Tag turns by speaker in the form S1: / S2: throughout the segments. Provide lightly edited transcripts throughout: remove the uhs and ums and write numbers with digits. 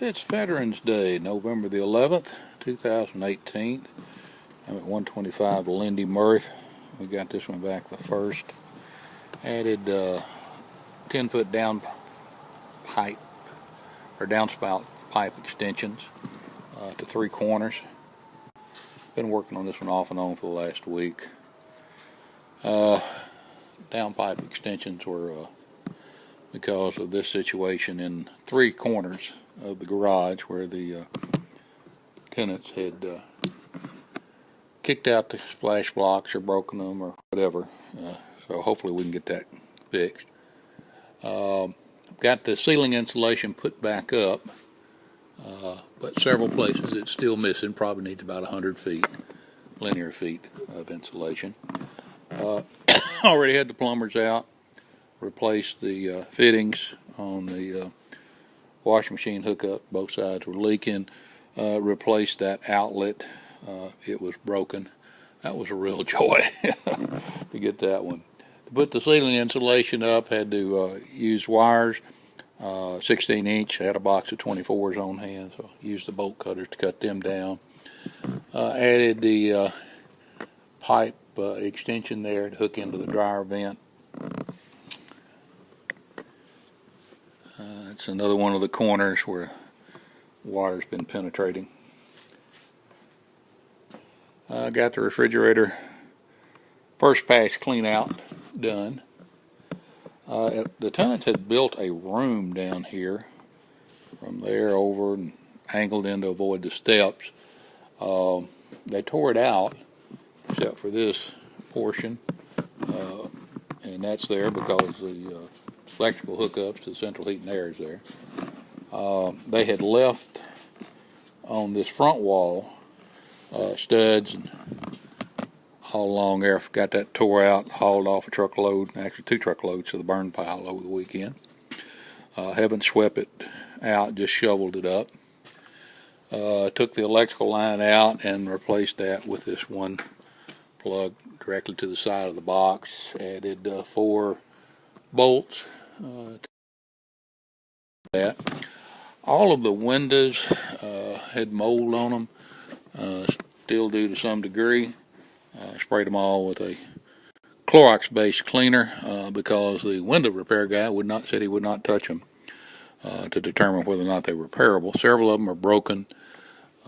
S1: It's Veterans Day, November the 11th, 2018. I'm at 125 Lindy Murff. We got this one back the first. Added 10-foot down pipe or downspout pipe extensions to three corners. Been working on this one off and on for the last week. Downpipe extensions were because of this situation in three corners of the garage where the tenants had kicked out the splash blocks or broken them or whatever. So hopefully we can get that fixed. Got the ceiling insulation put back up, but several places it's still missing. Probably needs about 100 feet, linear feet of insulation. Already had the plumbers out, replaced the fittings on the washing machine hookup. Both sides were leaking. Replaced that outlet. It was broken. That was a real joy to get that one. To put the ceiling insulation up, had to use wires, 16 inch. Had a box of 24s on hand, so used the bolt cutters to cut them down. Added the pipe extension there to hook into the dryer vent. It's another one of the corners where water's been penetrating. Got the refrigerator first pass clean out done. The tenants had built a room down here from there over and angled in to avoid the steps. They tore it out except for this portion, and that's there because the electrical hookups to the central heat and air is there. They had left on this front wall studs and all along there. Got that tore out, hauled off a truckload, actually 2 truckloads to the burn pile over the weekend. Haven't swept it out, just shoveled it up. Took the electrical line out and replaced that with this one plug directly to the side of the box. Added 4 bolts to that. All of the windows had mold on them, still do to some degree. Sprayed them all with a Clorox-based cleaner because the window repair guy said he would not touch them to determine whether or not they were repairable. Several of them are broken.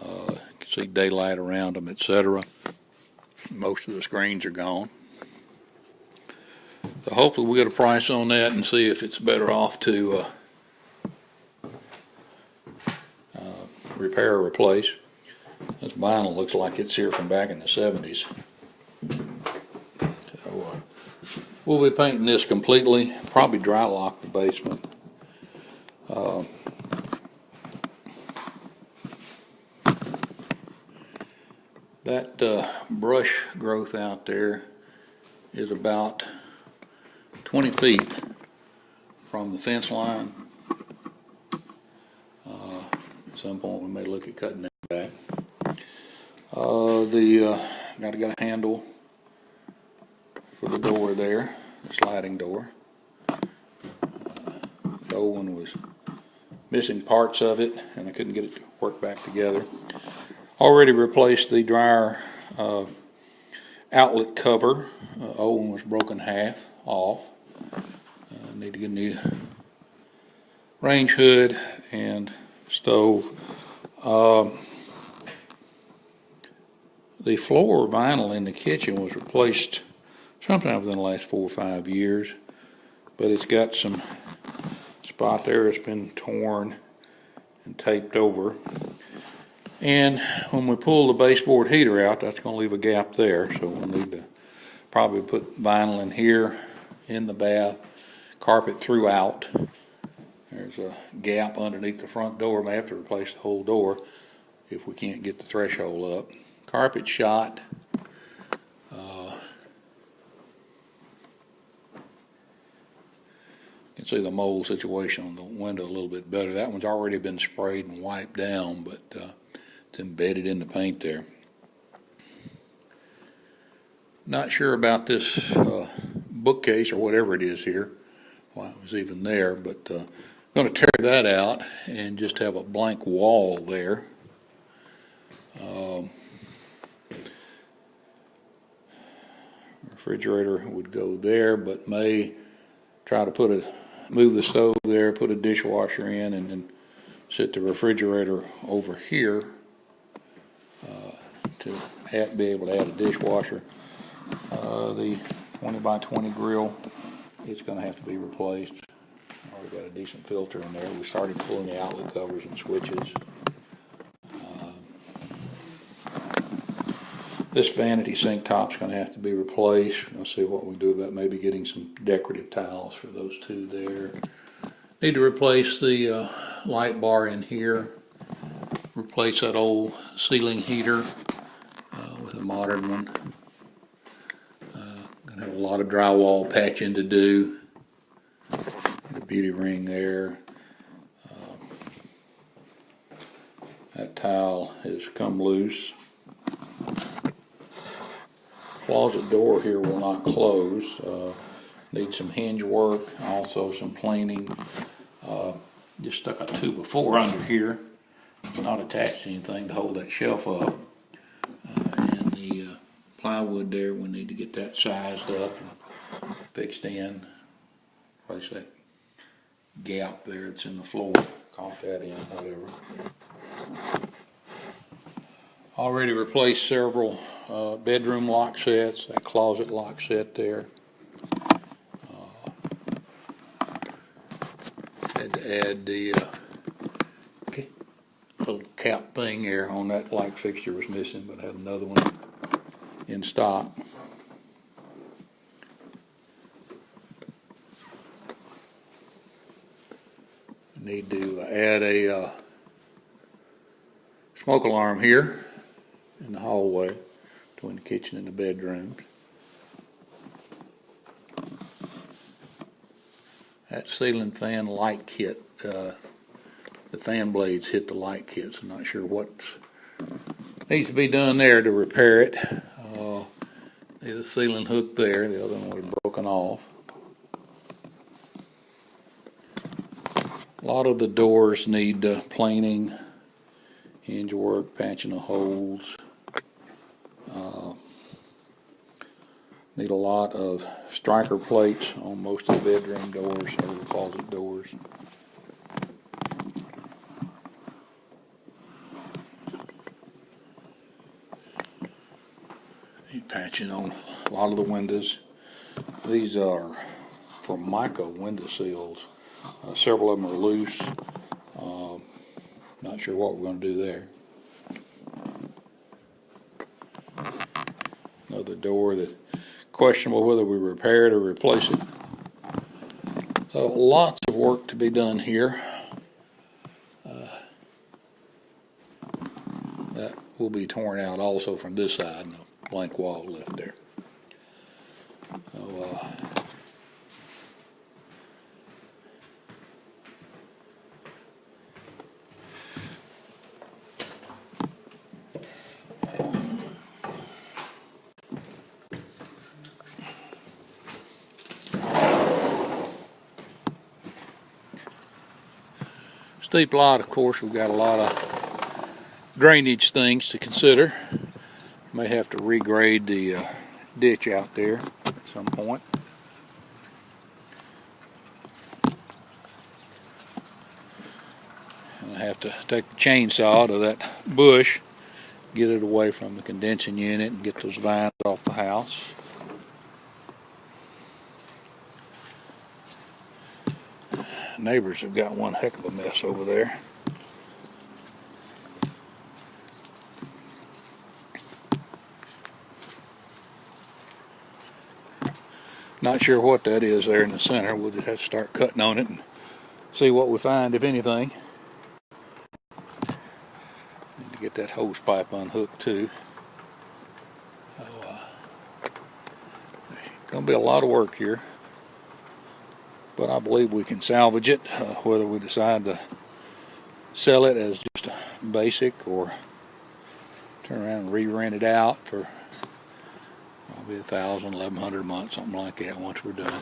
S1: You can see daylight around them, etc. Most of the screens are gone. So hopefully we'll get a price on that and see if it's better off to repair or replace. This vinyl looks like it's here from back in the 70s. So we'll be painting this completely, probably dry lock the basement. That brush growth out there is about 20 feet from the fence line. At some point we may look at cutting that back. Got to get a handle for the door there, the sliding door. The old one was missing parts of it and I couldn't get it to work back together. Already replaced the dryer outlet cover. Old one was broken half off. Need to get a new range hood and stove. The floor vinyl in the kitchen was replaced sometime within the last 4 or 5 years, but it's got some spot there that's been torn and taped over. And when we pull the baseboard heater out, that's going to leave a gap there, so we'll need to probably put vinyl in here, in the bath, carpet throughout. There's a gap underneath the front door. May have to replace the whole door if we can't get the threshold up. Carpet shot. You can see the mold situation on the window a little bit better. That one's already been sprayed and wiped down, but it's embedded in the paint there. Not sure about this bookcase or whatever it is here, why it was even there, but Going to tear that out and just have a blank wall there. Refrigerator would go there, but may try to move the stove there, put a dishwasher in, and then sit the refrigerator over here to be able to add a dishwasher. The 20 by 20 grill, it's going to have to be replaced. Already got a decent filter in there. We started pulling the outlet covers and switches. This vanity sink top's going to have to be replaced. We'll see what we do about maybe getting some decorative tiles for those two there. Need to replace the light bar in here. Replace that old ceiling heater with a modern one. Going to have a lot of drywall patching to do. The beauty ring there. That tile has come loose. Closet door here will not close. Needs some hinge work, also some planing. Just stuck a 2x4 under here. It's not attached to anything to hold that shelf up. And the plywood there, we need to get that sized up and fixed in. Place that gap there that's in the floor. Caulk that in, whatever. Already replaced several bedroom lock sets, that closet lock set there. Had to add the little cap thing there on that light fixture was missing, but had another one in stock. Need to add a smoke alarm here in the hallway between the kitchen and the bedrooms. That ceiling fan light kit, the fan blades hit the light kit, so I'm not sure what needs to be done there to repair it. There's a ceiling hook there, the other one was broken off. A lot of the doors need planing, hinge work, patching the holes. Need a lot of striker plates on most of the bedroom doors or the closet doors. Need patching on a lot of the windows. These are Formica window sills. Several of them are loose. Not sure what we're going to do there. Another door that's questionable whether we repair it or replace it. So lots of work to be done here. That will be torn out also from this side, and a blank wall left there. So, steep lot, of course, we've got a lot of drainage things to consider. May have to regrade the ditch out there at some point. I have to take the chainsaw to that bush, get it away from the condensing unit and get those vines off the house. Neighbors have got one heck of a mess over there. Not sure what that is there in the center. We'll just have to start cutting on it and see what we find, if anything. Need to get that hose pipe unhooked too. Gonna be a lot of work here, but I believe we can salvage it, whether we decide to sell it as just a basic or turn around and re-rent it out for probably $1,000, $1,100 a month, something like that once we're done.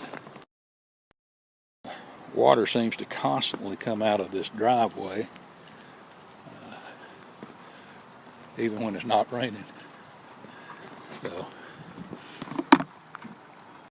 S1: Water seems to constantly come out of this driveway, even when it's not raining. So